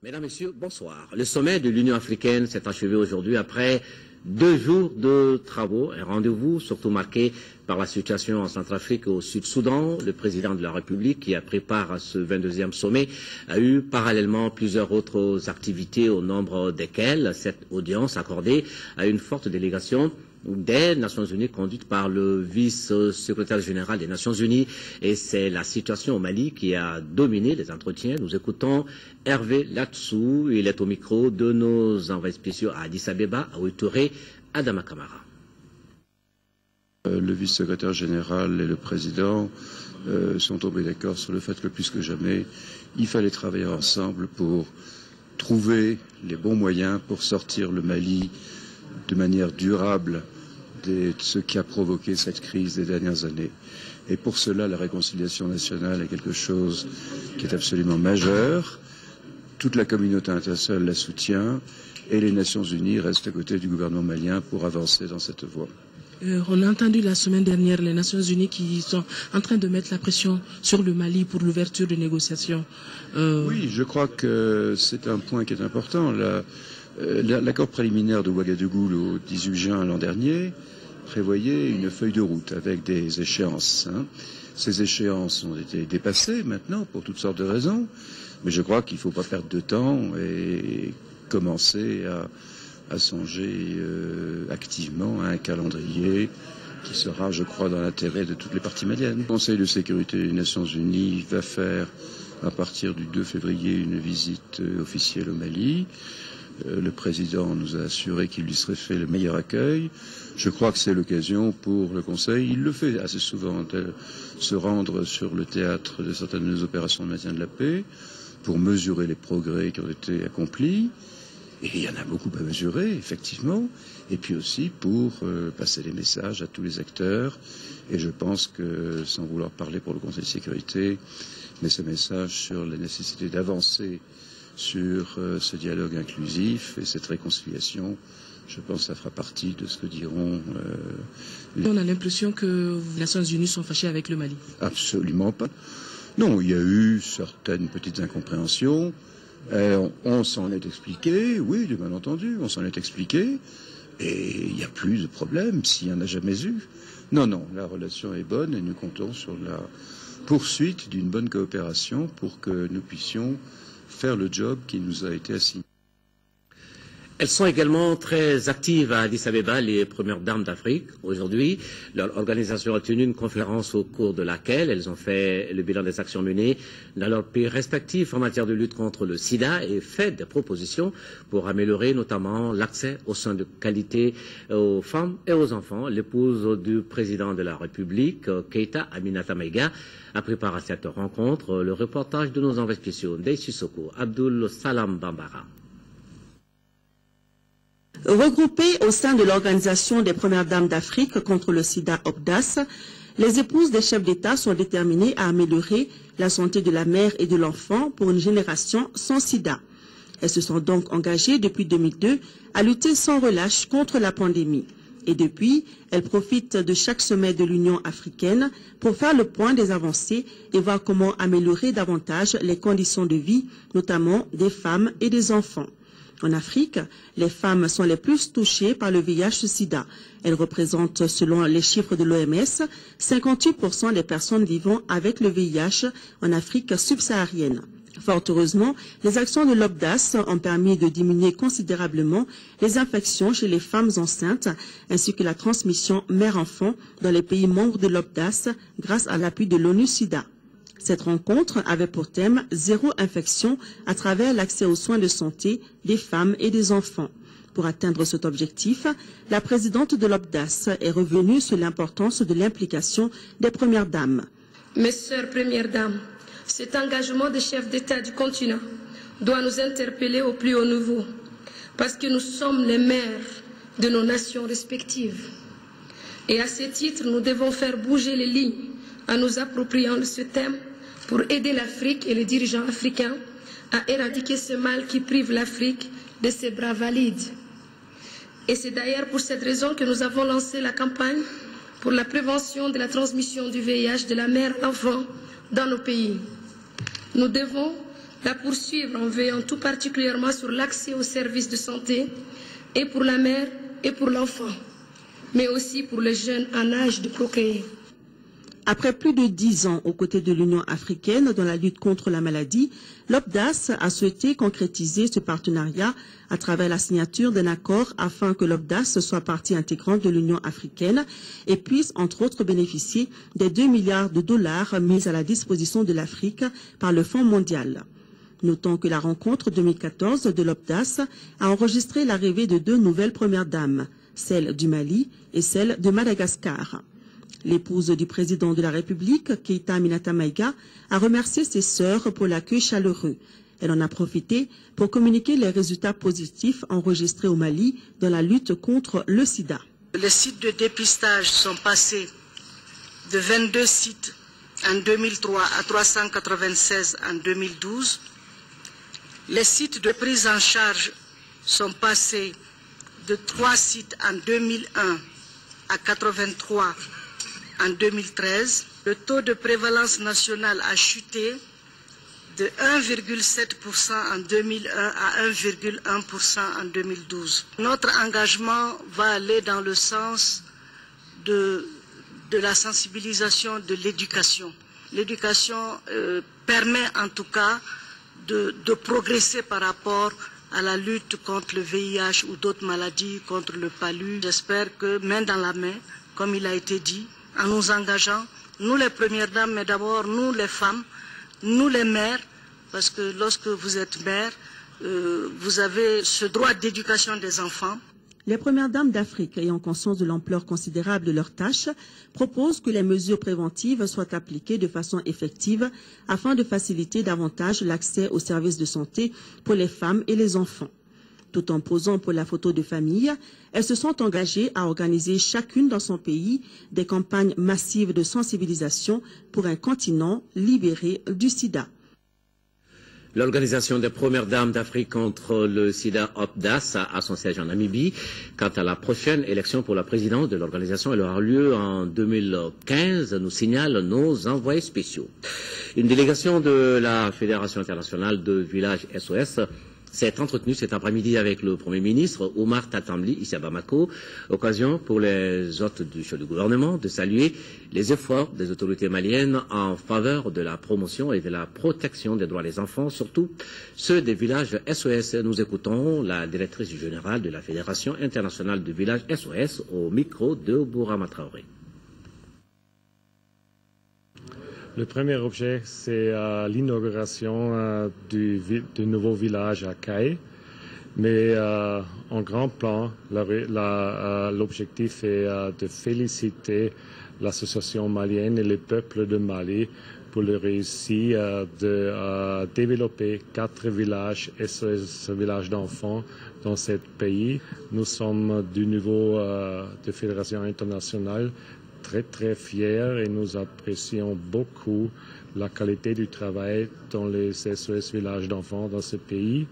Mesdames, Messieurs, bonsoir. Le sommet de l'Union africaine s'est achevé aujourd'hui après 2 jours de travaux, un rendez-vous surtout marqué par la situation en Centrafrique et au Sud-Soudan. Le président de la République, qui a pris part à ce 22e sommet, a eu parallèlement plusieurs autres activités, au nombre desquelles cette audience accordée à une forte délégation des Nations Unies conduite par le vice-secrétaire général des Nations Unies. Et c'est la situation au Mali qui a dominé les entretiens. Nous écoutons Hervé Latsou. Il est au micro de nos envoyés spéciaux à Addis Abeba, à Ouitouré, Adama Kamara. Le vice-secrétaire général et le président sont tombés d'accord sur le fait que plus que jamais, il fallait travailler ensemble pour trouver les bons moyens pour sortir le Mali de manière durable de ce qui a provoqué cette crise des dernières années. Et pour cela, la réconciliation nationale est quelque chose qui est absolument majeur. Toute la communauté internationale la soutient et les Nations Unies restent à côté du gouvernement malien pour avancer dans cette voie. On a entendu la semaine dernière les Nations Unies qui sont en train de mettre la pression sur le Mali pour l'ouverture des négociations. Oui, je crois que c'est un point qui est important. L'accord préliminaire de Ouagadougou le 18 juin l'an dernier prévoyait une feuille de route avec des échéances. Ces échéances ont été dépassées maintenant pour toutes sortes de raisons, mais je crois qu'il ne faut pas perdre de temps et commencer à songer activement à un calendrier qui sera, je crois, dans l'intérêt de toutes les parties maliennes. Le Conseil de sécurité des Nations Unies va faire, à partir du 2 février, une visite officielle au Mali. Le président nous a assuré qu'il lui serait fait le meilleur accueil. Je crois que c'est l'occasion pour le Conseil, il le fait assez souvent, de se rendre sur le théâtre de certaines opérations de maintien de la paix pour mesurer les progrès qui ont été accomplis. Et il y en a beaucoup à mesurer, effectivement, et puis aussi pour passer les messages à tous les acteurs. Et je pense que, sans vouloir parler pour le Conseil de sécurité, mais ce message sur la nécessité d'avancer sur ce dialogue inclusif et cette réconciliation, je pense que ça fera partie de ce que diront On a l'impression que les Nations Unies sont fâchées avec le Mali. Absolument pas. Non, il y a eu certaines petites incompréhensions. On s'en est expliqué, oui, bien entendu, on s'en est expliqué, et il n'y a plus de problème s'il n'y en a jamais eu. Non, non, la relation est bonne et nous comptons sur la poursuite d'une bonne coopération pour que nous puissions faire le job qui nous a été assigné. Elles sont également très actives à Addis Abeba, les premières dames d'Afrique. Aujourd'hui, leur organisation a tenu une conférence au cours de laquelle elles ont fait le bilan des actions menées dans leurs pays respectifs en matière de lutte contre le sida et fait des propositions pour améliorer notamment l'accès aux soins de qualité aux femmes et aux enfants. L'épouse du président de la République, Keïta Aminata Maïga, a préparé cette rencontre. Le reportage de nos envoyés spéciaux, Ndeye Sissoko, Abdul Salam Bambara. Regroupées au sein de l'Organisation des Premières Dames d'Afrique contre le sida OPDAS, les épouses des chefs d'État sont déterminées à améliorer la santé de la mère et de l'enfant pour une génération sans sida. Elles se sont donc engagées depuis 2002 à lutter sans relâche contre la pandémie. Et depuis, elles profitent de chaque sommet de l'Union africaine pour faire le point des avancées et voir comment améliorer davantage les conditions de vie, notamment des femmes et des enfants. En Afrique, les femmes sont les plus touchées par le VIH-Sida. Elles représentent, selon les chiffres de l'OMS, 58% des personnes vivant avec le VIH en Afrique subsaharienne. Fort heureusement, les actions de l'OPDAS ont permis de diminuer considérablement les infections chez les femmes enceintes ainsi que la transmission mère-enfant dans les pays membres de l'OPDAS grâce à l'appui de l'ONU-SIDA. Cette rencontre avait pour thème « Zéro infection » à travers l'accès aux soins de santé des femmes et des enfants. Pour atteindre cet objectif, la présidente de l'OPDAS est revenue sur l'importance de l'implication des premières dames. Mes sœurs premières dames, cet engagement des chefs d'État du continent doit nous interpeller au plus haut niveau, parce que nous sommes les mères de nos nations respectives. Et à ce titre, nous devons faire bouger les lignes en nous appropriant de ce thème pour aider l'Afrique et les dirigeants africains à éradiquer ce mal qui prive l'Afrique de ses bras valides. Et c'est d'ailleurs pour cette raison que nous avons lancé la campagne pour la prévention de la transmission du VIH de la mère à l'enfant dans nos pays. Nous devons la poursuivre en veillant tout particulièrement sur l'accès aux services de santé et pour la mère et pour l'enfant, mais aussi pour les jeunes en âge de procréer. Après plus de 10 ans aux côtés de l'Union africaine dans la lutte contre la maladie, l'OPDAS a souhaité concrétiser ce partenariat à travers la signature d'un accord afin que l'OPDAS soit partie intégrante de l'Union africaine et puisse entre autres bénéficier des 2 milliards de dollars mis à la disposition de l'Afrique par le Fonds mondial. Notons que la rencontre 2014 de l'OPDAS a enregistré l'arrivée de 2 nouvelles premières dames, celle du Mali et celle de Madagascar. L'épouse du président de la République, Keïta Aminata Maïga, a remercié ses sœurs pour l'accueil chaleureux. Elle en a profité pour communiquer les résultats positifs enregistrés au Mali dans la lutte contre le sida. Les sites de dépistage sont passés de 22 sites en 2003 à 396 en 2012. Les sites de prise en charge sont passés de 3 sites en 2001 à 83 en 2013. Le taux de prévalence nationale a chuté de 1,7% en 2001 à 1,1% en 2012. Notre engagement va aller dans le sens de la sensibilisation de l'éducation. L'éducation permet en tout cas de progresser par rapport à la lutte contre le VIH ou d'autres maladies, contre le palu. J'espère que main dans la main, comme il a été dit, en nous engageant, nous les premières dames, mais d'abord nous les femmes, nous les mères, parce que lorsque vous êtes mère, vous avez ce droit d'éducation des enfants. Les premières dames d'Afrique, ayant conscience de l'ampleur considérable de leurs tâches, proposent que les mesures préventives soient appliquées de façon effective afin de faciliter davantage l'accès aux services de santé pour les femmes et les enfants. Tout en posant pour la photo de famille, elles se sont engagées à organiser chacune dans son pays des campagnes massives de sensibilisation pour un continent libéré du sida. L'organisation des premières dames d'Afrique contre le sida OPDAS a son siège en Namibie. Quant à la prochaine élection pour la présidence de l'organisation, elle aura lieu en 2015, nous signalent nos envoyés spéciaux. Une délégation de la Fédération internationale de villages SOS s'est entretenu cet après-midi avec le Premier ministre Omar Tatamli ici à Bamako, occasion pour les hôtes du chef du gouvernement de saluer les efforts des autorités maliennes en faveur de la promotion et de la protection des droits des enfants, surtout ceux des villages SOS. Nous écoutons la directrice générale de la Fédération internationale de villages SOS au micro de Bourama Traoré. Le premier objet, c'est l'inauguration du nouveau village à Kaye. Mais en grand plan, l'objectif est de féliciter l'association malienne et le peuple de Mali pour le réussi de développer 4 villages SOS villages d'enfants dans ce pays. Nous sommes du niveau de Fédération internationale très fiers et nous apprécions beaucoup la qualité du travail dans les SOS villages d'enfants dans ce pays.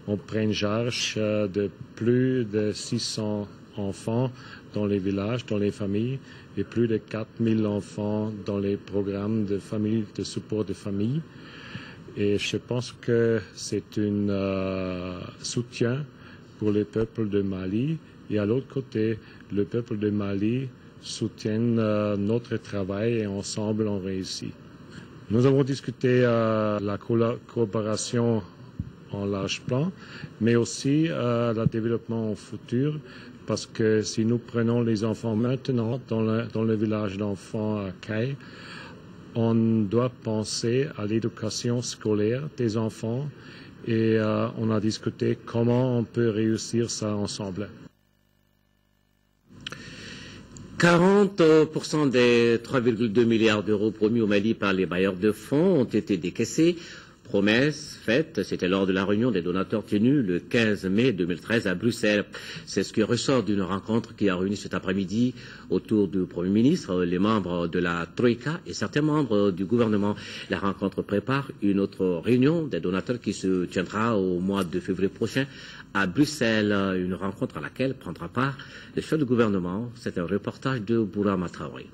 On prend en charge de plus de 600 enfants dans les villages, dans les familles, et plus de 4000 enfants dans les programmes de famille, de support de famille. Et je pense que c'est un soutien pour le peuple de Mali. Et à l'autre côté, le peuple de Mali soutiennent notre travail et ensemble on réussit. Nous avons discuté la coopération en large plan, mais aussi le développement en futur, parce que si nous prenons les enfants maintenant dans le village d'enfants à Kaye, on doit penser à l'éducation scolaire des enfants et on a discuté comment on peut réussir ça ensemble. 40% des 3,2 milliards d'euros promis au Mali par les bailleurs de fonds ont été décaissés. Promesse faite, c'était lors de la réunion des donateurs tenue le 15 mai 2013 à Bruxelles. C'est ce qui ressort d'une rencontre qui a réuni cet après-midi autour du Premier ministre, les membres de la Troïka et certains membres du gouvernement. La rencontre prépare une autre réunion des donateurs qui se tiendra au mois de février prochain à Bruxelles, une rencontre à laquelle prendra part le chef du gouvernement. C'est un reportage de Bourama Traoré.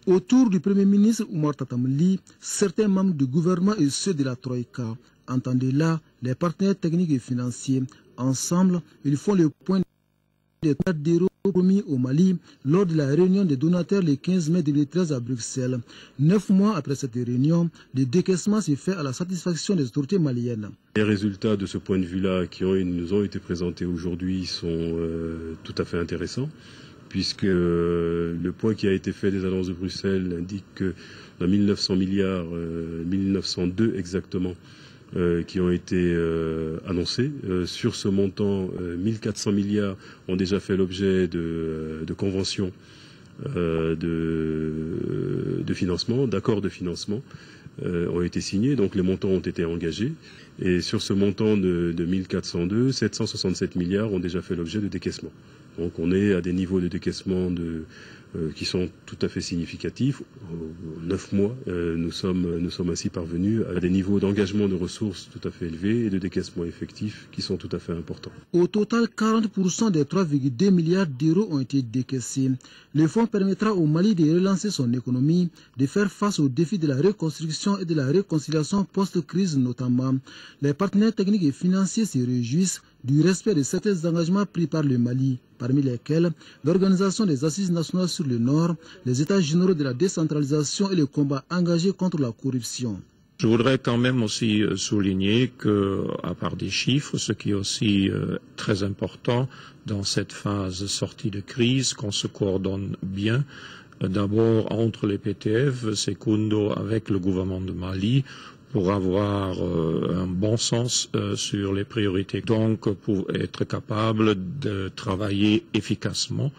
Autour du Premier ministre Oumar Tatamli, certains membres du gouvernement et ceux de la Troïka, entendez là les partenaires techniques et financiers. Ensemble, ils font le point des milliards d'euros promis au Mali lors de la réunion des donateurs le 15 mai 2013 à Bruxelles. 9 mois après cette réunion, le décaissement s'est fait à la satisfaction des autorités maliennes. Les résultats de ce point de vue-là qui nous ont été présentés aujourd'hui sont tout à fait intéressants, puisque le point qui a été fait des annonces de Bruxelles indique que dans 1900 milliards, 1902 exactement, qui ont été annoncés. Sur ce montant, 1400 milliards ont déjà fait l'objet de conventions de financement, d'accords de financement ont été signés, donc les montants ont été engagés. Et sur ce montant de 1402, 767 milliards ont déjà fait l'objet de décaissement. Donc on est à des niveaux de décaissement qui sont tout à fait significatifs. En 9 mois, nous sommes ainsi parvenus à des niveaux d'engagement de ressources tout à fait élevés et de décaissement effectif qui sont tout à fait importants. Au total, 40% des 3,2 milliards d'euros ont été décaissés. Le fonds permettra au Mali de relancer son économie, de faire face aux défis de la reconstruction et de la réconciliation post-crise notamment. Les partenaires techniques et financiers se réjouissent du respect de certains engagements pris par le Mali, parmi lesquels l'organisation des assises nationales sur le Nord, les états généraux de la décentralisation et le combat engagé contre la corruption. Je voudrais quand même aussi souligner que, à part des chiffres, ce qui est aussi très important dans cette phase sortie de crise, qu'on se coordonne bien, d'abord entre les PTF, secondo avec le gouvernement de Mali, pour avoir un bon sens sur les priorités, donc pour être capable de travailler efficacement.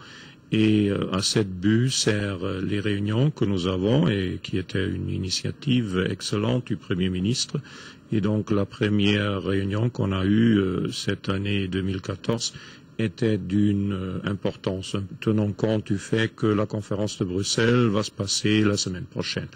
Et à cette but servent les réunions que nous avons et qui était une initiative excellente du Premier ministre. Et donc la première réunion qu'on a eue cette année 2014 était d'une importance, tenant compte du fait que la conférence de Bruxelles va se passer la semaine prochaine.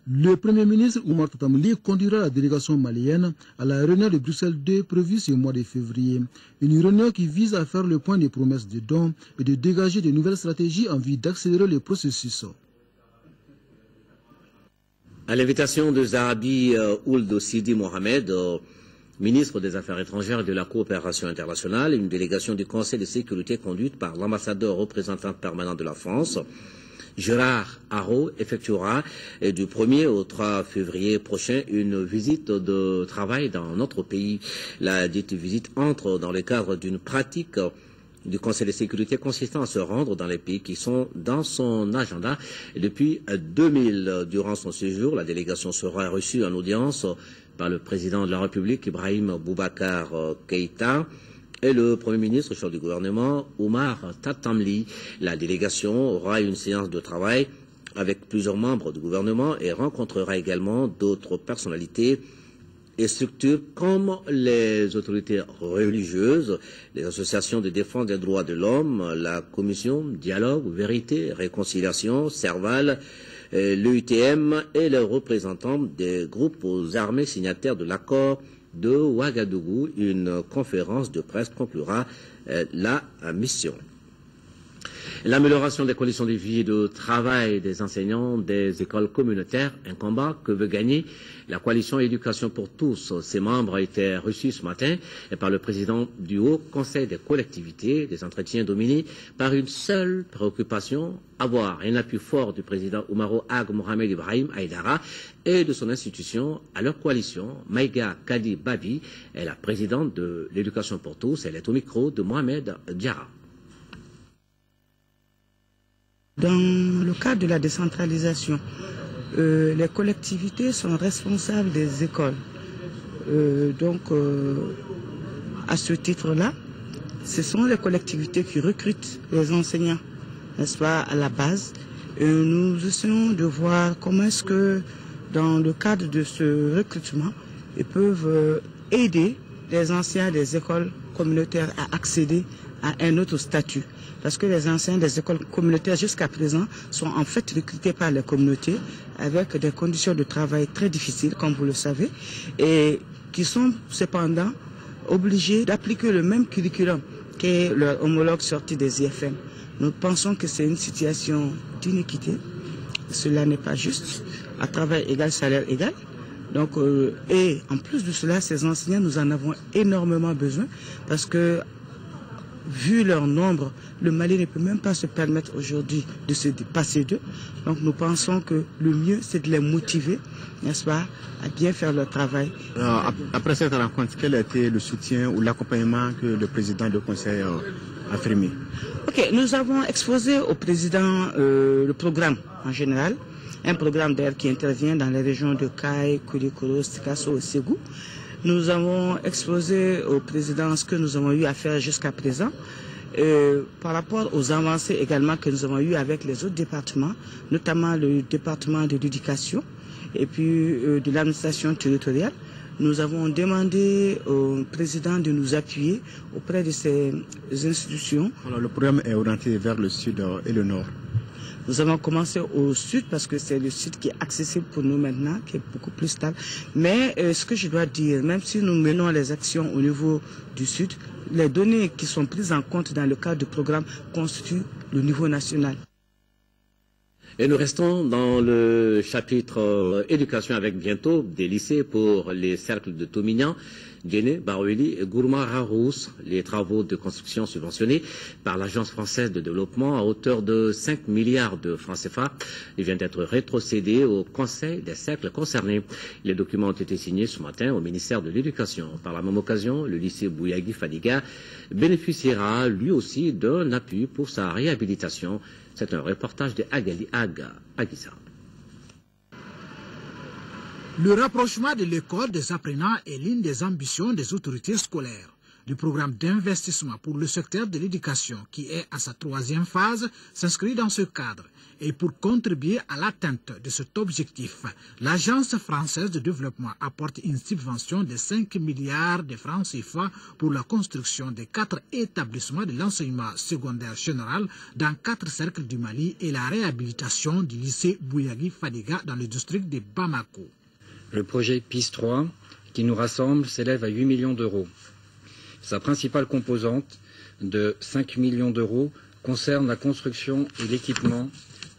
Le Premier ministre Oumar Tatamli conduira la délégation malienne à la réunion de Bruxelles 2 prévue ce mois de février. Une réunion qui vise à faire le point des promesses de dons et de dégager de nouvelles stratégies en vue d'accélérer le processus. À l'invitation de Zahabi Ould Sidi Mohamed, ministre des Affaires étrangères et de la coopération internationale, une délégation du Conseil de sécurité conduite par l'ambassadeur représentant permanent de la France, Gérard Haro, effectuera du 1er au 3 février prochain une visite de travail dans notre pays. La dite visite entre dans le cadre d'une pratique du Conseil de sécurité consistant à se rendre dans les pays qui sont dans son agenda. Et depuis 2000, durant son séjour, la délégation sera reçue en audience par le président de la République, Ibrahim Boubacar Keïta, et le Premier ministre, chef du gouvernement, Oumar Tatamli. La délégation aura une séance de travail avec plusieurs membres du gouvernement et rencontrera également d'autres personnalités et structures comme les autorités religieuses, les associations de défense des droits de l'homme, la commission Dialogue, Vérité, Réconciliation, Serval, l'UITM et les représentants des groupes armés signataires de l'accord de Ouagadougou. Une conférence de presse conclura la mission. L'amélioration des conditions de vie et de travail des enseignants des écoles communautaires, un combat que veut gagner la coalition Éducation pour tous. Ses membres étaient reçus ce matin par le président du Haut Conseil des collectivités, des entretiens dominés par une seule préoccupation, avoir un appui fort du président Oumaro Ag Mohamed Ibrahim Aïdara et de son institution à leur coalition. Maïga Kadi Babi est la présidente de l'Éducation pour tous. Elle est au micro de Mohamed Diarra. Dans le cadre de la décentralisation, les collectivités sont responsables des écoles. À ce titre-là, ce sont les collectivités qui recrutent les enseignants, n'est-ce pas, à la base. Et nous essayons de voir comment est-ce que, dans le cadre de ce recrutement, ils peuvent aider les anciens des écoles communautaires à accéder à un autre statut. Parce que les enseignants des écoles communautaires jusqu'à présent sont en fait recrutés par les communautés avec des conditions de travail très difficiles, comme vous le savez, et qui sont cependant obligés d'appliquer le même curriculum que leurs homologues sortis des IFM. Nous pensons que c'est une situation d'inéquité cela n'est pas juste. À travail égal, salaire égal. Donc, et en plus de cela, ces enseignants, nous en avons énormément besoin parce que, vu leur nombre, le Mali ne peut même pas se permettre aujourd'hui de se passer d'eux. Donc, nous pensons que le mieux, c'est de les motiver, n'est-ce pas, à bien faire leur travail. Après cette rencontre, quel a été le soutien ou l'accompagnement que le président du conseil a fourni? Ok, nous avons exposé au président le programme en général. Un programme d'ailleurs qui intervient dans les régions de Kay, Koulikoro, Stikasso et Ségou. Nous avons exposé au président ce que nous avons eu à faire jusqu'à présent. Par rapport aux avancées également que nous avons eues avec les autres départements, notamment le département de l'éducation et puis de l'administration territoriale, nous avons demandé au président de nous appuyer auprès de ces institutions. Alors, le programme est orienté vers le sud et le nord. Nous avons commencé au sud parce que c'est le sud qui est accessible pour nous maintenant, qui est beaucoup plus stable. Mais ce que je dois dire, même si nous menons les actions au niveau du sud, les données qui sont prises en compte dans le cadre du programme constituent le niveau national. Et nous restons dans le chapitre éducation avec bientôt des lycées pour les cercles de Tomignan, Guéné, Baroueli et Gourma-Rarousse, les travaux de construction subventionnés par l'Agence française de développement à hauteur de 5 milliards de francs CFA. Ils viennent d'être rétrocédés au Conseil des cercles concernés. Les documents ont été signés ce matin au ministère de l'Éducation. Par la même occasion, le lycée Bouyagui Fadiga bénéficiera lui aussi d'un appui pour sa réhabilitation. C'est un reportage de Agali Aguissa. Le rapprochement de l'école des apprenants est l'une des ambitions des autorités scolaires. Le programme d'investissement pour le secteur de l'éducation, qui est à sa 3e phase, s'inscrit dans ce cadre. Et pour contribuer à l'atteinte de cet objectif, l'Agence française de développement apporte une subvention de 5 milliards de francs CFA pour la construction de 4 établissements de l'enseignement secondaire général dans 4 cercles du Mali et la réhabilitation du lycée Bouyagui Fadiga dans le district de Bamako. Le projet PIS 3, qui nous rassemble, s'élève à 8 millions d'euros. Sa principale composante, de 5 millions d'euros, concerne la construction et l'équipement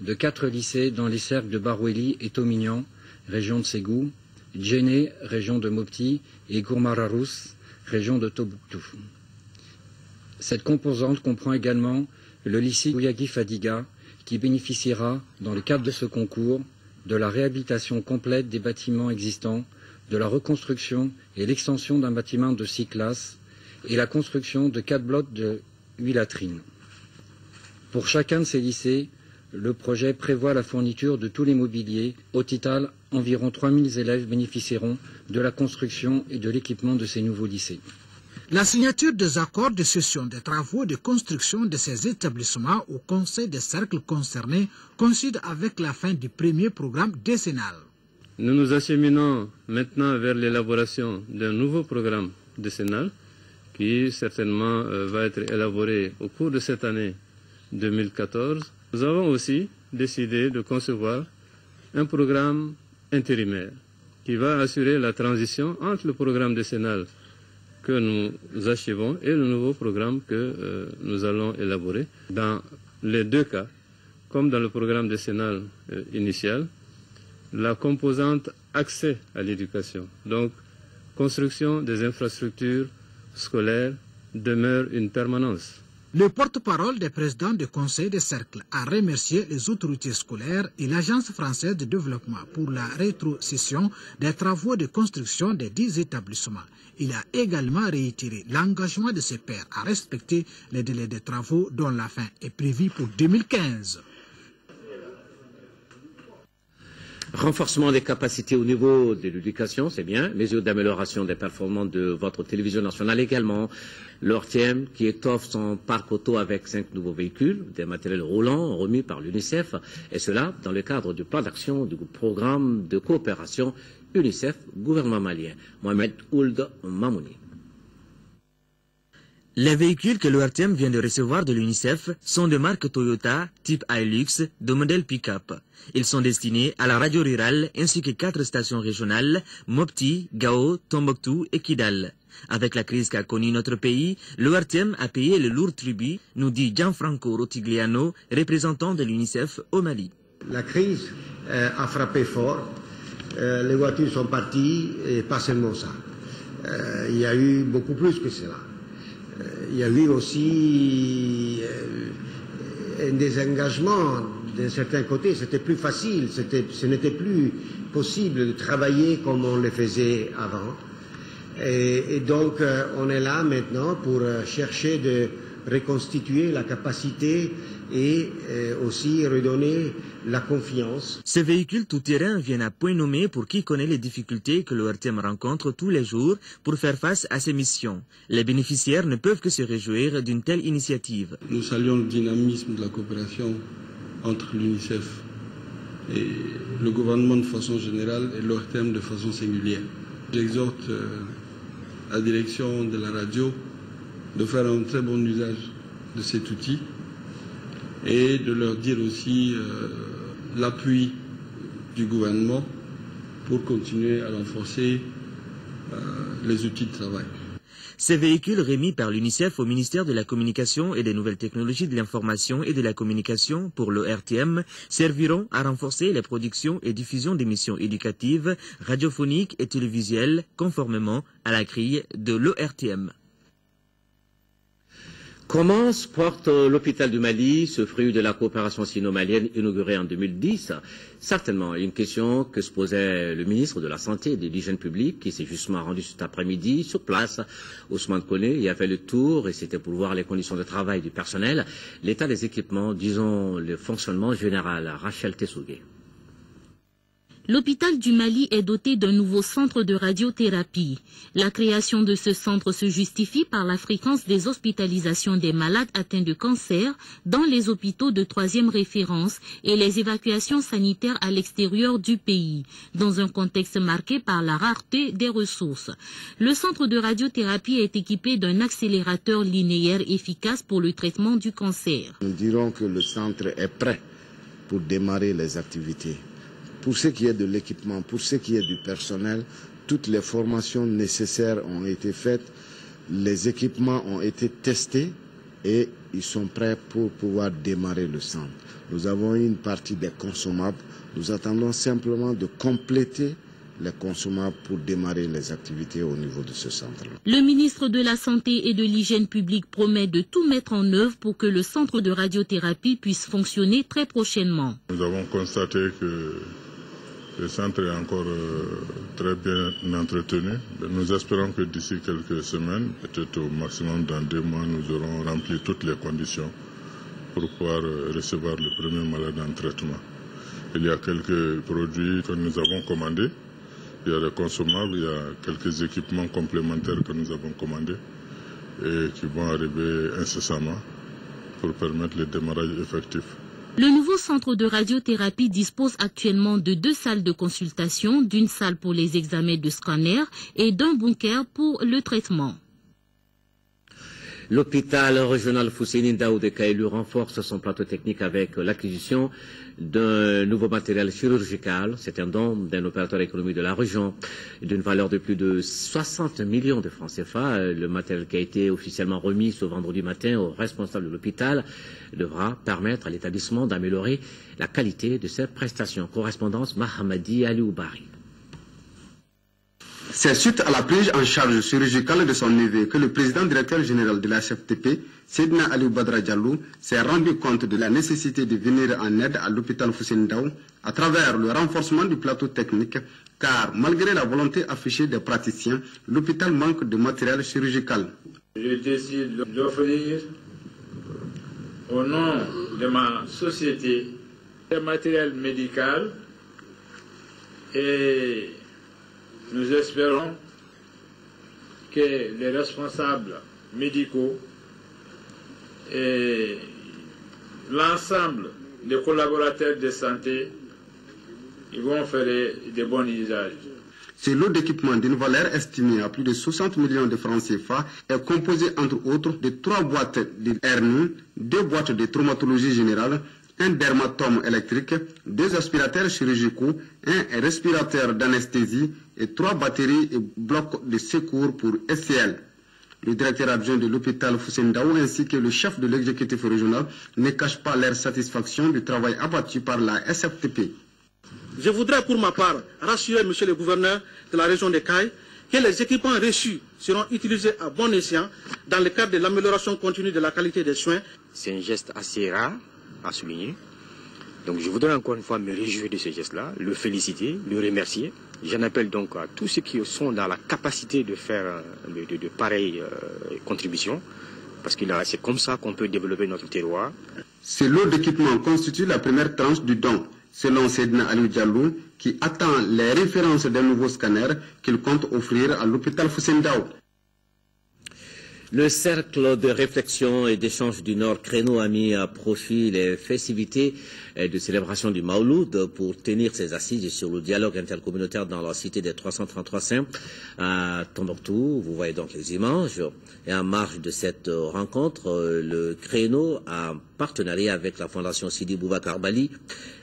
de 4 lycées dans les cercles de Baroueli et Tomignan, région de Ségou, Djéné, région de Mopti, et Gourma-Rarousse, région de Tombouctou. Cette composante comprend également le lycée Bouyagui Fadiga, qui bénéficiera, dans le cadre de ce concours, de la réhabilitation complète des bâtiments existants, de la reconstruction et l'extension d'un bâtiment de 6 classes et la construction de 4 blocs de 8 latrines. Pour chacun de ces lycées, le projet prévoit la fourniture de tous les mobiliers. Au total, environ 3000 élèves bénéficieront de la construction et de l'équipement de ces nouveaux lycées. La signature des accords de cession des travaux de construction de ces établissements au Conseil des cercles concernés coïncide avec la fin du premier programme décennal. Nous nous acheminons maintenant vers l'élaboration d'un nouveau programme décennal qui certainement va être élaboré au cours de cette année 2014. Nous avons aussi décidé de concevoir un programme intérimaire qui va assurer la transition entre le programme décennal que nous achevons et le nouveau programme que nous allons élaborer. Dans les deux cas, comme dans le programme décennal initial, la composante accès à l'éducation, donc construction des infrastructures scolaires, demeure une permanence. Le porte-parole des présidents du Conseil des cercles a remercié les autorités scolaires et l'Agence française de développement pour la rétrocession des travaux de construction des 10 établissements. Il a également réitéré l'engagement de ses pairs à respecter les délais de travaux dont la fin est prévue pour 2015. Renforcement des capacités au niveau de l'éducation, c'est bien. Mesures d'amélioration des performances de votre télévision nationale également. L'ORTM qui étoffe son parc auto avec 5 nouveaux véhicules, des matériels roulants remis par l'UNICEF, et cela dans le cadre du plan d'action du programme de coopération UNICEF, gouvernement malien. Mohamed Ould Mamouni. Les véhicules que l'ORTM vient de recevoir de l'UNICEF sont de marque Toyota, type Hilux, de modèle pick-up. Ils sont destinés à la radio rurale ainsi que 4 stations régionales, Mopti, Gao, Tombouctou et Kidal. Avec la crise qu'a connue notre pays, l'ORTM a payé le lourd tribut, nous dit Gianfranco Rotigliano, représentant de l'UNICEF au Mali. La crise a frappé fort. Les voitures sont parties et pas seulement ça. Il y a eu beaucoup plus que cela. Il y a eu aussi un désengagement d'un certain côté. C'était plus facile, ce n'était plus possible de travailler comme on le faisait avant. Et donc on est là maintenant pour chercher de reconstituer la capacité et aussi redonner la confiance. Ces véhicules tout-terrain viennent à point nommé pour qui connaît les difficultés que l'ORTM rencontre tous les jours pour faire face à ces missions. Les bénéficiaires ne peuvent que se réjouir d'une telle initiative. Nous saluons le dynamisme de la coopération entre l'UNICEF et le gouvernement de façon générale et l'ORTM de façon singulière. J'exhorte la direction de la radio de faire un très bon usage de cet outil et de leur dire aussi l'appui du gouvernement pour continuer à renforcer les outils de travail. Ces véhicules remis par l'UNICEF au ministère de la Communication et des Nouvelles Technologies de l'Information et de la Communication pour l'ORTM serviront à renforcer les productions et diffusions d'émissions éducatives, radiophoniques et télévisuelles conformément à la grille de l'ORTM. Comment se porte l'hôpital du Mali, ce fruit de la coopération sino-malienne inaugurée en 2010? Certainement, une question que se posait le ministre de la Santé et de l'Hygiène publique, qui s'est justement rendu cet après-midi sur place. Ousmane Koné y a fait le tour et c'était pour voir les conditions de travail du personnel, l'état des équipements, disons le fonctionnement général. Rachel Tessougué. L'hôpital du Mali est doté d'un nouveau centre de radiothérapie. La création de ce centre se justifie par la fréquence des hospitalisations des malades atteints de cancer dans les hôpitaux de 3e référence et les évacuations sanitaires à l'extérieur du pays, dans un contexte marqué par la rareté des ressources. Le centre de radiothérapie est équipé d'un accélérateur linéaire efficace pour le traitement du cancer. Nous dirons que le centre est prêt pour démarrer les activités. Pour ce qui est de l'équipement, pour ce qui est du personnel, toutes les formations nécessaires ont été faites, les équipements ont été testés et ils sont prêts pour pouvoir démarrer le centre. Nous avons une partie des consommables, nous attendons simplement de compléter les consommables pour démarrer les activités au niveau de ce centre. Le ministre de la Santé et de l'Hygiène publique promet de tout mettre en œuvre pour que le centre de radiothérapie puisse fonctionner très prochainement. Nous avons constaté que le centre est encore très bien entretenu. Nous espérons que d'ici quelques semaines, peut-être au maximum dans 2 mois, nous aurons rempli toutes les conditions pour pouvoir recevoir le premier malade en traitement. Il y a quelques produits que nous avons commandés. Il y a des consommables, il y a quelques équipements complémentaires que nous avons commandés et qui vont arriver incessamment pour permettre le démarrage effectif. Le nouveau centre de radiothérapie dispose actuellement de 2 salles de consultation, d'une salle pour les examens de scanner et d'un bunker pour le traitement. L'hôpital régional Fousséine Ndaou de Kaïlou renforce son plateau technique avec l'acquisition d'un nouveau matériel chirurgical. C'est un don d'un opérateur économique de la région d'une valeur de plus de 60 millions de francs CFA. Le matériel qui a été officiellement remis ce vendredi matin au responsable de l'hôpital devra permettre à l'établissement d'améliorer la qualité de ses prestations. Correspondance Mahamadi Alioubari. C'est suite à la prise en charge chirurgicale de son neveu que le président directeur général de la CFTP, Seydina Aliou Badra Diallo, s'est rendu compte de la nécessité de venir en aide à l'hôpital Fousséine Ndaou à travers le renforcement du plateau technique, car malgré la volonté affichée des praticiens, l'hôpital manque de matériel chirurgical. Je décide d'offrir au nom de ma société un matériel médical et nous espérons que les responsables médicaux et l'ensemble des collaborateurs de santé ils vont faire de bons usages. Ce lot d'équipement d'une valeur estimée à plus de 60 millions de francs CFA est composé entre autres de 3 boîtes de hernie, 2 boîtes de traumatologie générale, un dermatome électrique, 2 aspirateurs chirurgicaux, un respirateur d'anesthésie et 3 batteries et blocs de secours pour SCL. Le directeur adjoint de l'hôpital Foussendao ainsi que le chef de l'exécutif régional ne cachent pas leur satisfaction du travail abattu par la SFTP. Je voudrais pour ma part rassurer monsieur le gouverneur de la région de Caille que les équipements reçus seront utilisés à bon escient dans le cadre de l'amélioration continue de la qualité des soins. C'est un geste assez rare à souligner. Donc je voudrais encore une fois me réjouir de ce geste-là, le féliciter, le remercier. J'en appelle donc à tous ceux qui sont dans la capacité de faire de pareilles contributions, parce que c'est comme ça qu'on peut développer notre terroir. Ce lot d'équipements constitue la première tranche du don, selon Seydina Aliou Diallo, qui attend les références d'un nouveau scanner qu'il compte offrir à l'hôpital Foussendao. Le cercle de réflexion et d'échange du Nord Créneau a mis à profit les festivités de célébration du Maouloud pour tenir ses assises sur le dialogue intercommunautaire dans la cité des 333 saints à Tombouctou. Vous voyez donc les images. Et en marge de cette rencontre, le Créneau, en partenariat avec la Fondation Sidi Boubacar Bali,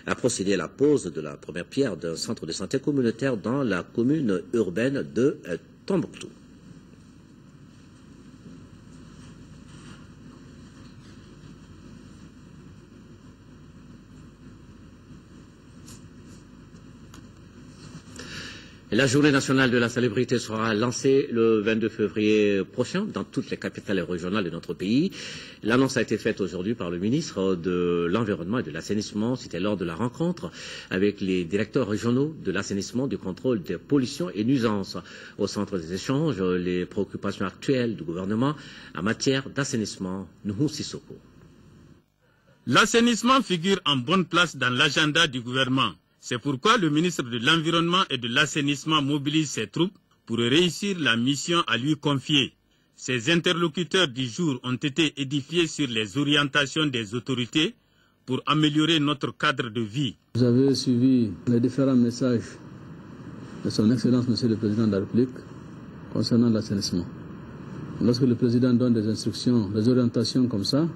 a procédé à la pose de la première pierre d'un centre de santé communautaire dans la commune urbaine de Tombouctou. La journée nationale de la salubrité sera lancée le 22 février prochain dans toutes les capitales régionales de notre pays. L'annonce a été faite aujourd'hui par le ministre de l'Environnement et de l'Assainissement. C'était lors de la rencontre avec les directeurs régionaux de l'assainissement, du contrôle des pollutions et nuisances. Au centre des échanges, les préoccupations actuelles du gouvernement en matière d'assainissement. Nuhu Sissoko. L'assainissement figure en bonne place dans l'agenda du gouvernement. C'est pourquoi le ministre de l'Environnement et de l'Assainissement mobilise ses troupes pour réussir la mission à lui confier. Ces interlocuteurs du jour ont été édifiés sur les orientations des autorités pour améliorer notre cadre de vie. Vous avez suivi les différents messages de son Excellence, Monsieur le Président de la République, concernant l'assainissement. Lorsque le Président donne des instructions, des orientations comme ça,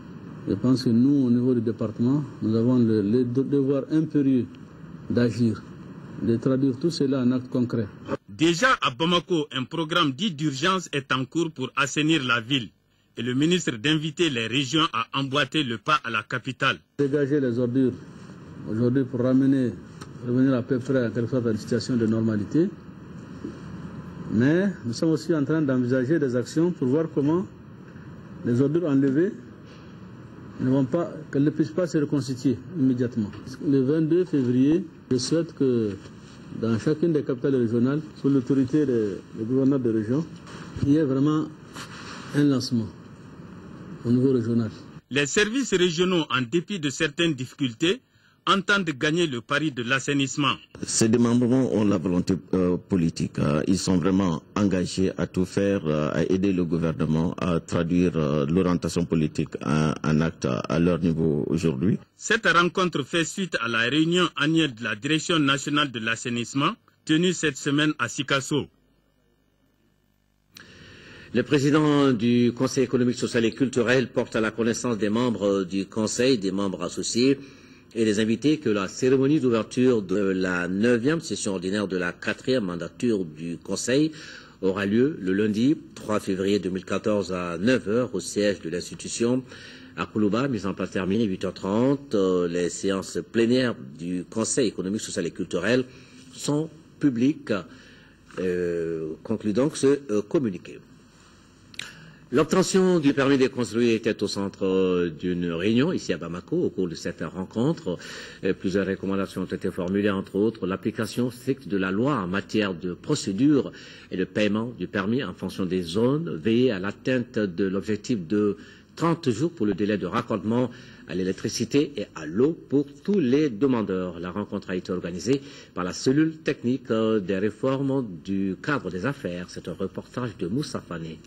je pense que nous, au niveau du département, nous avons le devoir impérieux d'agir, de traduire tout cela en actes concrets. Déjà à Bamako, un programme dit d'urgence est en cours pour assainir la ville et le ministre d'inviter les régions à emboîter le pas à la capitale. Dégager les ordures aujourd'hui pour revenir à peu près à quelque sorte à une situation de normalité. Mais nous sommes aussi en train d'envisager des actions pour voir comment les ordures enlevées qu'elles ne puissent pas se reconstituer immédiatement. Le 22 février, je souhaite que dans chacune des capitales régionales, sous l'autorité des gouverneurs de région, il y ait vraiment un lancement au niveau régional. Les services régionaux, en dépit de certaines difficultés, entendent gagner le pari de l'assainissement. Ces démembrements ont la volonté politique. Ils sont vraiment engagés à tout faire, à aider le gouvernement à traduire l'orientation politique en acte à leur niveau aujourd'hui. Cette rencontre fait suite à la réunion annuelle de la Direction nationale de l'assainissement tenue cette semaine à Sikasso. Le président du Conseil économique, social et culturel porte à la connaissance des membres du Conseil, des membres associés, et les invités que la cérémonie d'ouverture de la 9e session ordinaire de la 4e mandature du Conseil aura lieu le lundi 3 février 2014 à 9h au siège de l'institution à Koulouba, mise en place terminée 8h30. Les séances plénières du Conseil économique, social et culturel sont publiques, conclut donc ce communiqué. L'obtention du permis de construire était au centre d'une réunion ici à Bamako. Au cours de cette rencontre, plusieurs recommandations ont été formulées, entre autres l'application stricte de la loi en matière de procédure et de paiement du permis en fonction des zones, veiller à l'atteinte de l'objectif de 30 jours pour le délai de raccordement à l'électricité et à l'eau pour tous les demandeurs. La rencontre a été organisée par la cellule technique des réformes du cadre des affaires. C'est un reportage de Moussa Fané.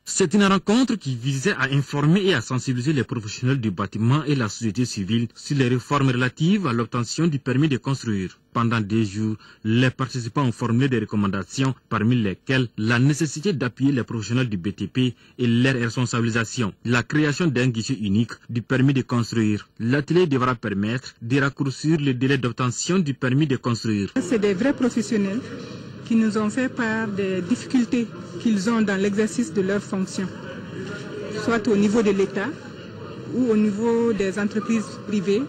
C'est une rencontre qui visait à informer et à sensibiliser les professionnels du bâtiment et la société civile sur les réformes relatives à l'obtention du permis de construire. Pendant 2 jours, les participants ont formulé des recommandations, parmi lesquelles la nécessité d'appuyer les professionnels du BTP et leur responsabilisation, la création d'un guichet unique du permis de construire. L'atelier devra permettre de raccourcir le délai d'obtention du permis de construire. C'est des vrais professionnels qui nous ont fait part des difficultés qu'ils ont dans l'exercice de leurs fonctions, soit au niveau de l'État ou au niveau des entreprises privées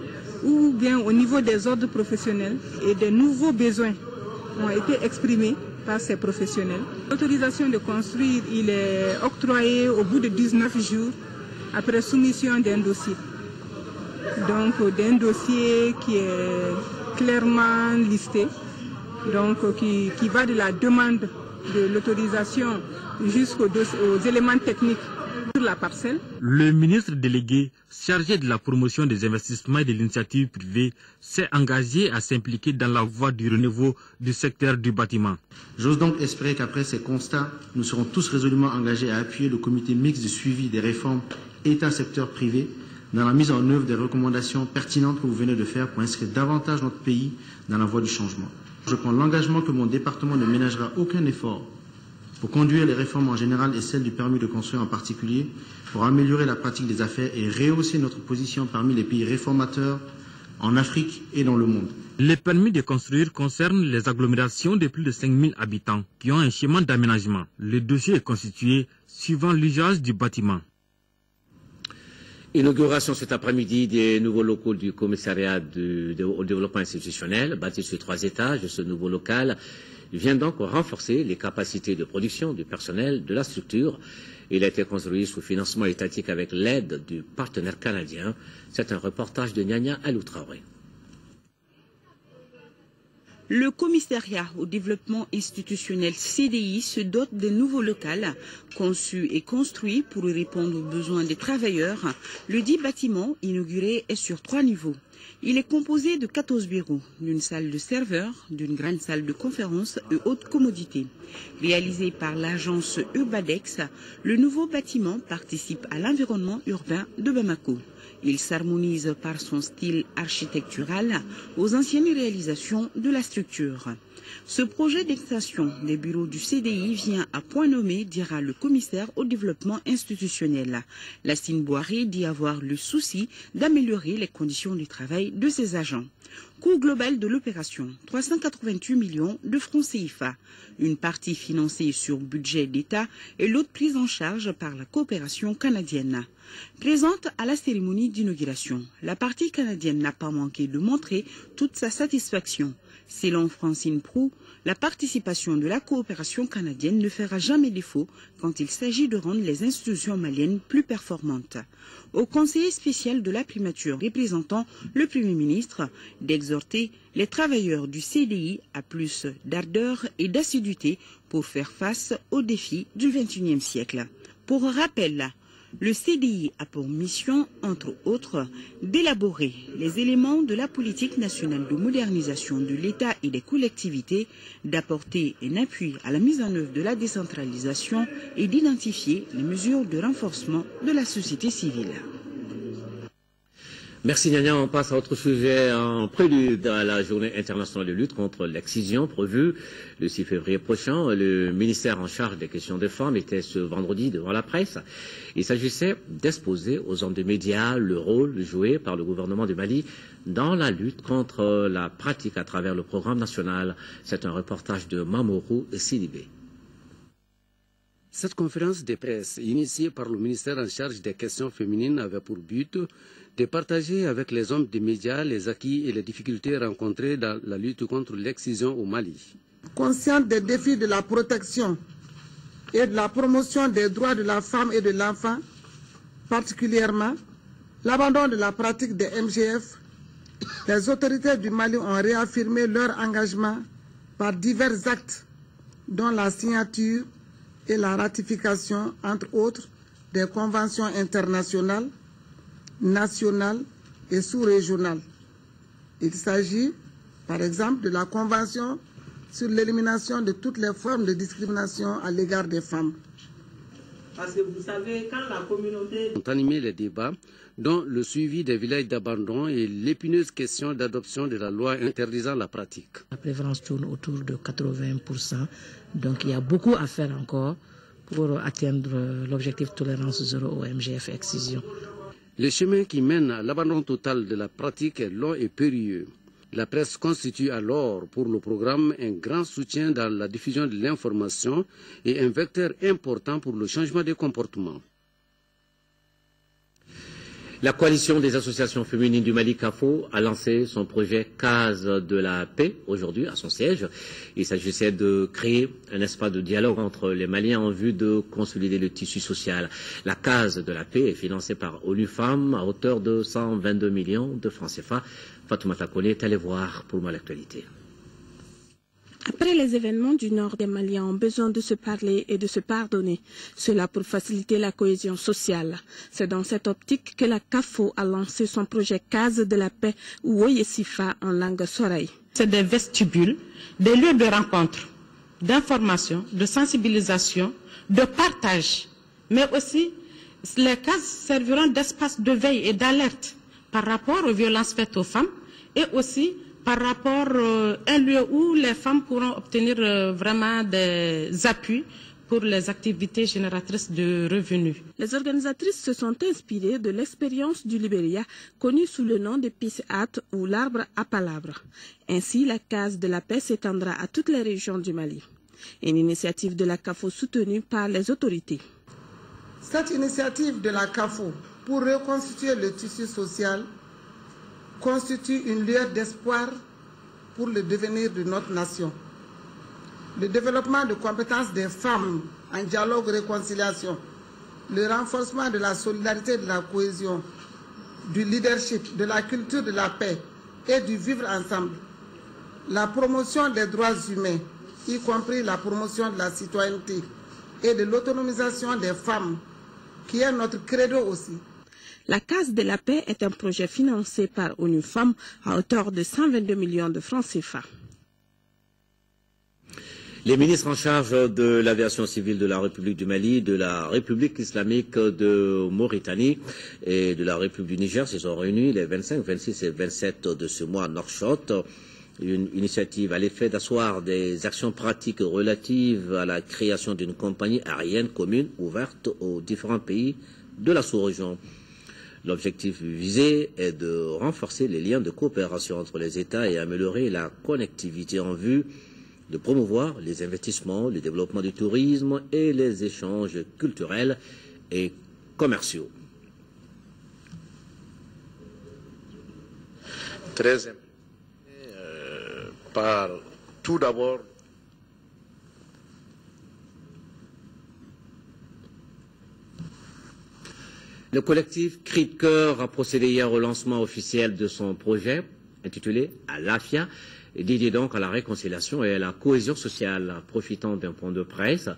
ou bien au niveau des ordres professionnels, et des nouveaux besoins ont été exprimés par ces professionnels. L'autorisation de construire, il est octroyé au bout de 19 jours après soumission d'un dossier. Donc d'un dossier qui est clairement listé, donc qui va de la demande de l'autorisation jusqu'aux éléments techniques sur la parcelle. Le ministre délégué chargé de la promotion des investissements et de l'initiative privée s'est engagé à s'impliquer dans la voie du renouveau du secteur du bâtiment. J'ose donc espérer qu'après ces constats, nous serons tous résolument engagés à appuyer le comité mixte de suivi des réformes État-secteur privé dans la mise en œuvre des recommandations pertinentes que vous venez de faire pour inscrire davantage notre pays dans la voie du changement. Je prends l'engagement que mon département ne ménagera aucun effort pour conduire les réformes en général et celles du permis de construire en particulier, pour améliorer la pratique des affaires et rehausser notre position parmi les pays réformateurs en Afrique et dans le monde. Les permis de construire concernent les agglomérations de plus de 5000 habitants qui ont un schéma d'aménagement. Le dossier est constitué suivant l'usage du bâtiment. Inauguration cet après-midi des nouveaux locaux du commissariat au développement institutionnel, bâti sur 3 étages. Ce nouveau local vient donc renforcer les capacités de production du personnel de la structure. Il a été construit sous financement étatique avec l'aide du partenaire canadien. C'est un reportage de Nyanya Aloutraoré. Le commissariat au développement institutionnel CDI se dote d'un nouveau local conçu et construit pour répondre aux besoins des travailleurs. Le dit bâtiment inauguré est sur 3 niveaux. Il est composé de 14 bureaux, d'une salle de serveurs, d'une grande salle de conférence et haute commodité. Réalisé par l'agence Urbadex, le nouveau bâtiment participe à l'environnement urbain de Bamako. Il s'harmonise par son style architectural aux anciennes réalisations de la structure. Ce projet d'extension des bureaux du CDI vient à point nommé, dira le commissaire au développement institutionnel. Lastine Boiré dit avoir le souci d'améliorer les conditions du travail de ses agents. Coût global de l'opération, 388 millions de francs CFA. Une partie financée sur budget d'État et l'autre prise en charge par la coopération canadienne. Présente à la cérémonie d'inauguration, la partie canadienne n'a pas manqué de montrer toute sa satisfaction. Selon Francine Proux, la participation de la coopération canadienne ne fera jamais défaut quand il s'agit de rendre les institutions maliennes plus performantes. Au conseiller spécial de la primature représentant le Premier ministre d'exhorter les travailleurs du CDI à plus d'ardeur et d'assiduité pour faire face aux défis du XXIe siècle. Pour rappel, le CDI a pour mission, entre autres, d'élaborer les éléments de la politique nationale de modernisation de l'État et des collectivités, d'apporter un appui à la mise en œuvre de la décentralisation et d'identifier les mesures de renforcement de la société civile. Merci Nyanya. On passe à autre sujet en prélude à la journée internationale de lutte contre l'excision prévue le 6 février prochain. Le ministère en charge des questions des femmes était ce vendredi devant la presse. Il s'agissait d'exposer aux hommes des médias le rôle joué par le gouvernement du Mali dans la lutte contre la pratique à travers le programme national. C'est un reportage de Mamourou Sidibé. Cette conférence de presse, initiée par le ministère en charge des questions féminines, avait pour but de partager avec les hommes des médias les acquis et les difficultés rencontrées dans la lutte contre l'excision au Mali. Consciente des défis de la protection et de la promotion des droits de la femme et de l'enfant, particulièrement l'abandon de la pratique des MGF, les autorités du Mali ont réaffirmé leur engagement par divers actes, dont la signature et la ratification, entre autres, des conventions internationales, nationales et sous-régionales. Il s'agit, par exemple, de la Convention sur l'élimination de toutes les formes de discrimination à l'égard des femmes. Parce que vous savez, quand la communauté ont animé les débats, dont le suivi des villages d'abandon et l'épineuse question d'adoption de la loi interdisant la pratique. La prévalence tourne autour de 80%, donc il y a beaucoup à faire encore pour atteindre l'objectif tolérance zéro au MGF excision. Le chemin qui mène à l'abandon total de la pratique est long et périlleux. La presse constitue alors pour le programme un grand soutien dans la diffusion de l'information et un vecteur important pour le changement des comportements. La coalition des associations féminines du Mali, CAFO, a lancé son projet Case de la paix aujourd'hui à son siège. Il s'agissait de créer un espace de dialogue entre les Maliens en vue de consolider le tissu social. La Case de la paix est financée par ONU Femmes à hauteur de 122 millions de francs CFA. Fatoumata Kone est allée voir pour moi l'actualité. Après les événements du nord, des Maliens ont besoin de se parler et de se pardonner. Cela pour faciliter la cohésion sociale. C'est dans cette optique que la CAFO a lancé son projet Case de la paix ou Oyesifa en langue soraï. C'est des vestibules, des lieux de rencontre, d'information, de sensibilisation, de partage. Mais aussi, les cases serviront d'espace de veille et d'alerte par rapport aux violences faites aux femmes et aussi par rapport à un lieu où les femmes pourront obtenir vraiment des appuis pour les activités génératrices de revenus. Les organisatrices se sont inspirées de l'expérience du Libéria, connue sous le nom de Peace Hat ou l'arbre à palabres. Ainsi, la Case de la paix s'étendra à toutes les régions du Mali. Une initiative de la CAFO soutenue par les autorités. Cette initiative de la CAFO pour reconstituer le tissu social constitue une lueur d'espoir pour le devenir de notre nation. Le développement de compétences des femmes en dialogue et réconciliation, le renforcement de la solidarité, de la cohésion, du leadership, de la culture de la paix et du vivre ensemble, la promotion des droits humains, y compris la promotion de la citoyenneté et de l'autonomisation des femmes, qui est notre credo aussi. La Case de la paix est un projet financé par ONU Femmes à hauteur de 122 millions de francs CFA. Les ministres en charge de l'aviation civile de la République du Mali, de la République islamique de Mauritanie et de la République du Niger se sont réunis les 25, 26 et 27 de ce mois à Nouakchott. Une initiative à l'effet d'asseoir des actions pratiques relatives à la création d'une compagnie aérienne commune ouverte aux différents pays de la sous-région. L'objectif visé est de renforcer les liens de coopération entre les États et améliorer la connectivité en vue de promouvoir les investissements, le développement du tourisme et les échanges culturels et commerciaux. Très important par tout d'abord le collectif Cri de cœur a procédé hier au lancement officiel de son projet intitulé Alafia, dédié donc à la réconciliation et à la cohésion sociale. Profitant d'un point de presse,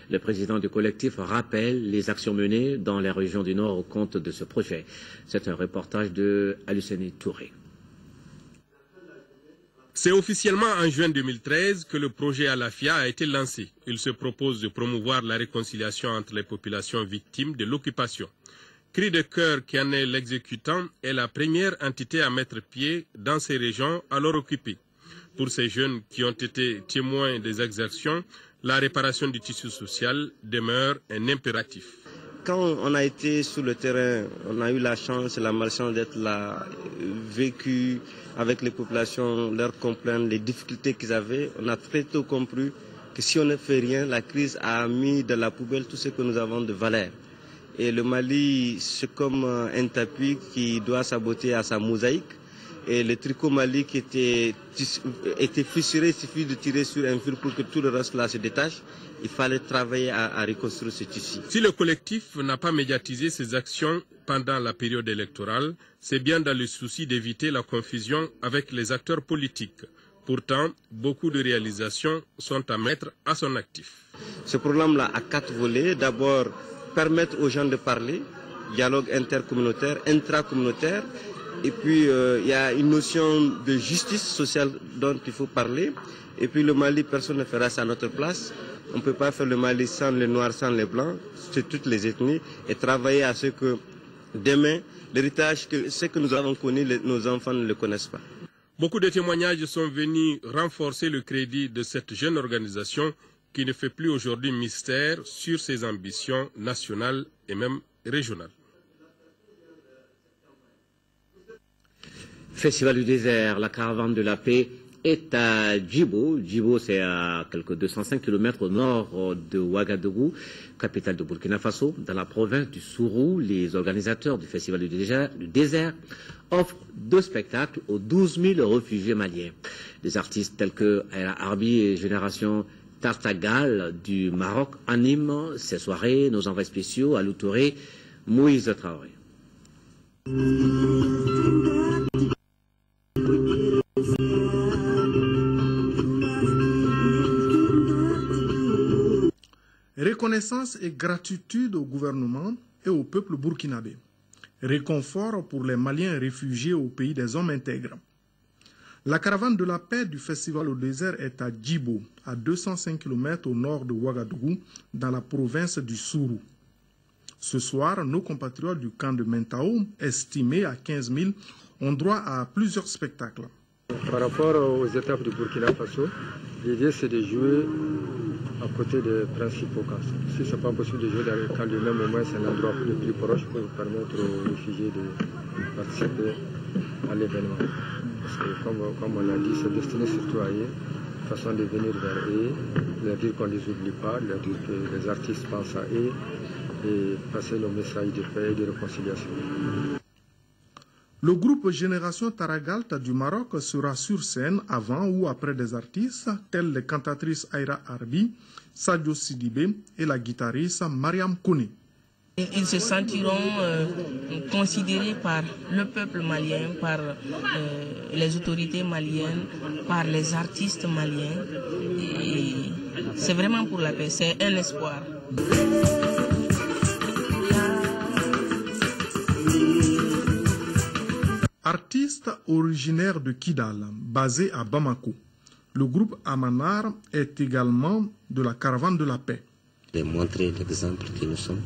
le président du collectif rappelle les actions menées dans les régions du Nord au compte de ce projet. C'est un reportage de Aluseni Touré. C'est officiellement en juin 2013 que le projet Alafia a été lancé. Il se propose de promouvoir la réconciliation entre les populations victimes de l'occupation. Cri de cœur, qui en est l'exécutant, est la première entité à mettre pied dans ces régions alors occupées. Pour ces jeunes qui ont été témoins des exactions, la réparation du tissu social demeure un impératif. Quand on a été sur le terrain, on a eu la chance et la malchance d'être là, vécu avec les populations, leur comprendre les difficultés qu'ils avaient. On a très tôt compris que si on ne fait rien, la crise a mis dans la poubelle tout ce que nous avons de valeur. Et le Mali, c'est comme un tapis qui doit s'aboter à sa mosaïque. Et le tricot Mali qui était fissuré, il suffit de tirer sur un fil pour que tout le reste là se détache. Il fallait travailler à reconstruire ce tissu. Si le collectif n'a pas médiatisé ses actions pendant la période électorale, c'est bien dans le souci d'éviter la confusion avec les acteurs politiques. Pourtant, beaucoup de réalisations sont à mettre à son actif. Ce programme-là a 4 volets. D'abord, permettre aux gens de parler, dialogue intercommunautaire, intracommunautaire. Et puis, il y a une notion de justice sociale dont il faut parler. Et puis, le Mali, personne ne fera ça à notre place. On ne peut pas faire le Mali sans les Noirs, sans les Blancs, c'est toutes les ethnies. Et travailler à ce que demain, l'héritage, ce que nous avons connu, nos enfants ne le connaissent pas. Beaucoup de témoignages sont venus renforcer le crédit de cette jeune organisation qui ne fait plus aujourd'hui mystère sur ses ambitions nationales et même régionales. Festival du désert, la caravane de la paix est à Djibo. Djibo, c'est à quelques 205 km au nord de Ouagadougou, capitale de Burkina Faso, dans la province du Sourou. Les organisateurs du Festival du désert offrent 2 spectacles aux 12 000 réfugiés maliens. Des artistes tels que Aïra Arbi et Génération Tartagal du Maroc animent ces soirées. Nos envois spéciaux à Touré, Moïse Traoré. Reconnaissance et gratitude au gouvernement et au peuple burkinabé. Réconfort pour les Maliens réfugiés au pays des hommes intègres. La caravane de la paix du Festival au désert est à Djibo, à 205 km au nord de Ouagadougou, dans la province du Sourou. Ce soir, nos compatriotes du camp de Mentao, estimés à 15 000, ont droit à plusieurs spectacles. Par rapport aux étapes du Burkina Faso, l'idée c'est de jouer à côté des principaux camps. Si ce n'est pas possible de jouer dans le camp du même, au moins c'est un endroit le plus proche pour permettre aux réfugiés de participer à l'événement. Parce que comme on l'a dit, c'est destiné surtout à eux, façon de venir vers eux, leur dire qu'on ne les oublie pas, leur dire que les artistes pensent à eux et passer le message de paix et de réconciliation. Le groupe Génération Taragalt du Maroc sera sur scène avant ou après des artistes tels les cantatrices Aïra Arbi, Sadio Sidibé et la guitariste Mariam Kone. Ils se sentiront considérés par le peuple malien, par les autorités maliennes, par les artistes maliens. C'est vraiment pour la paix, c'est un espoir. Artiste originaire de Kidal, basé à Bamako, le groupe Amanar est également de la caravane de la paix. De montrer l'exemple que nous sommes,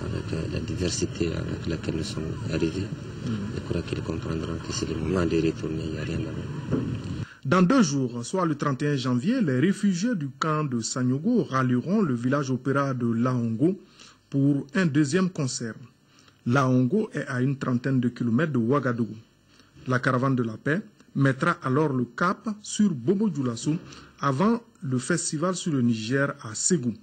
avec la diversité avec laquelle nous sommes arrivés, je crois qu'ils comprendront que c'est le moment de retourner, il n'y a rien à voir. Dans 2 jours, soit le 31 janvier, les réfugiés du camp de Sanyogo rallieront le village opéra de Laongo pour un 2e concert. Laongo est à une 30aine de kilomètres de Ouagadougou. La caravane de la paix mettra alors le cap sur Bobo Dioulasso avant le festival sur le Niger à Ségou.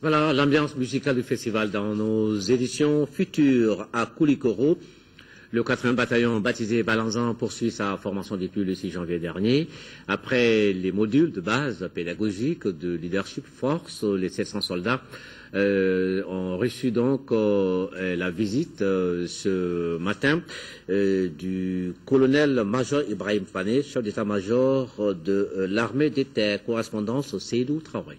Voilà l'ambiance musicale du festival dans nos éditions futures à Koulikoro. Le 80e bataillon baptisé Balanzan poursuit sa formation depuis le 6 janvier dernier. Après les modules de base pédagogique de leadership force, les 700 soldats ont reçu donc la visite ce matin du colonel-major Ibrahim Fane, chef d'état-major de l'armée des terres. Correspondance Seydou Traoré.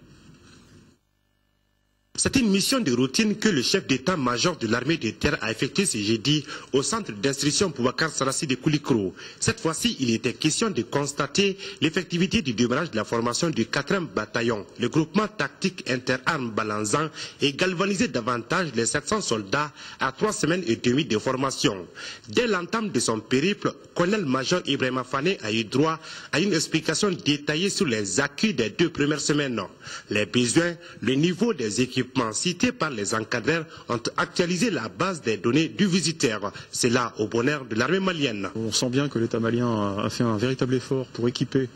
C'est une mission de routine que le chef d'état-major de l'armée de terre a effectuée ce jeudi au centre d'instruction Boubacar Sarassi de Koulikoro. Cette fois-ci, il était question de constater l'effectivité du démarrage de la formation du 4e bataillon, le groupement tactique interarmes Balanzan, et galvaniser davantage les 700 soldats à 3 semaines et demie de formation. Dès l'entame de son périple, colonel-major Ibrahim Fane a eu droit à une explication détaillée sur les acquis des 2 premières semaines. Les besoins, le niveau des équipements cités par les encadreurs ont actualisé la base des données du visiteur. C'est là au bonheur de l'armée malienne. On sent bien que l'État malien a fait un véritable effort pour équiper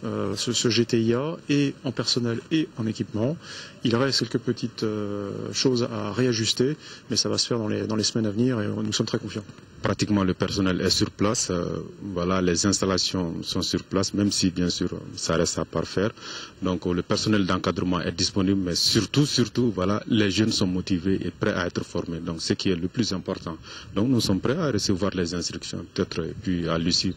ce GTIA et en personnel et en équipement. Il reste quelques petites choses à réajuster, mais ça va se faire dans les semaines à venir et nous sommes très confiants. Pratiquement le personnel est sur place, voilà, les installations sont sur place, même si bien sûr ça reste à parfaire. Donc le personnel d'encadrement est disponible, mais surtout, voilà, les jeunes sont motivés et prêts à être formés. Donc ce qui est le plus important. Donc nous sommes prêts à recevoir les instructions, peut-être, et puis à l'issue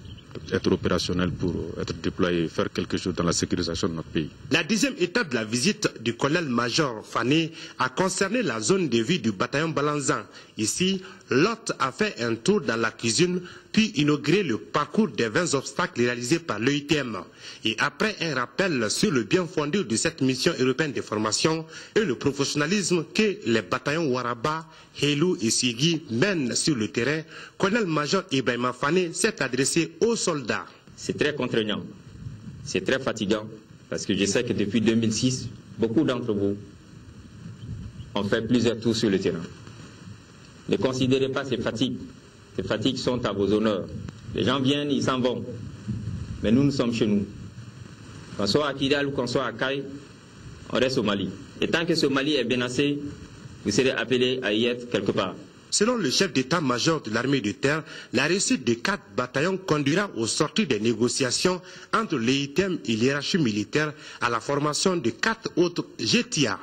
être opérationnel pour être déployé et faire quelque chose dans la sécurisation de notre pays. La 2e étape de la visite du colonel-major Fane a concerné la zone de vie du bataillon Balanzan. Ici, l'hôte a fait un tour dans la cuisine, puis inauguré le parcours des 20 obstacles réalisés par l'EITM. Et après un rappel sur le bien fondé de cette mission européenne de formation et le professionnalisme que les bataillons Waraba, Helou et Sigui mènent sur le terrain, colonel-major Ibrahim Fane s'est adressé aux soldats. C'est très contraignant, c'est très fatigant, parce que je sais que depuis 2006, beaucoup d'entre vous on fait plusieurs tours sur le terrain. Ne considérez pas ces fatigues. Ces fatigues sont à vos honneurs. Les gens viennent, ils s'en vont. Mais nous sommes chez nous. Qu'on soit à Kidal ou qu'on soit à Kay, on reste au Mali. Et tant que ce Mali est menacé, vous serez appelés à y être quelque part. Selon le chef d'état-major de l'armée de terre, la réussite des 4 bataillons conduira au sortir des négociations entre l'EITM et l'hiérarchie militaire à la formation de 4 autres GTIA.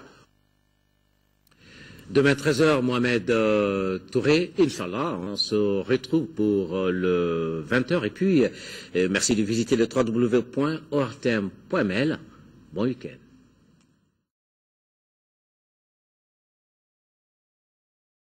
Demain 13h, Mohamed Touré, Inch'Allah, on se retrouve pour le 20h. Et puis, merci de visiter le www.ortm.ml. Bon week-end.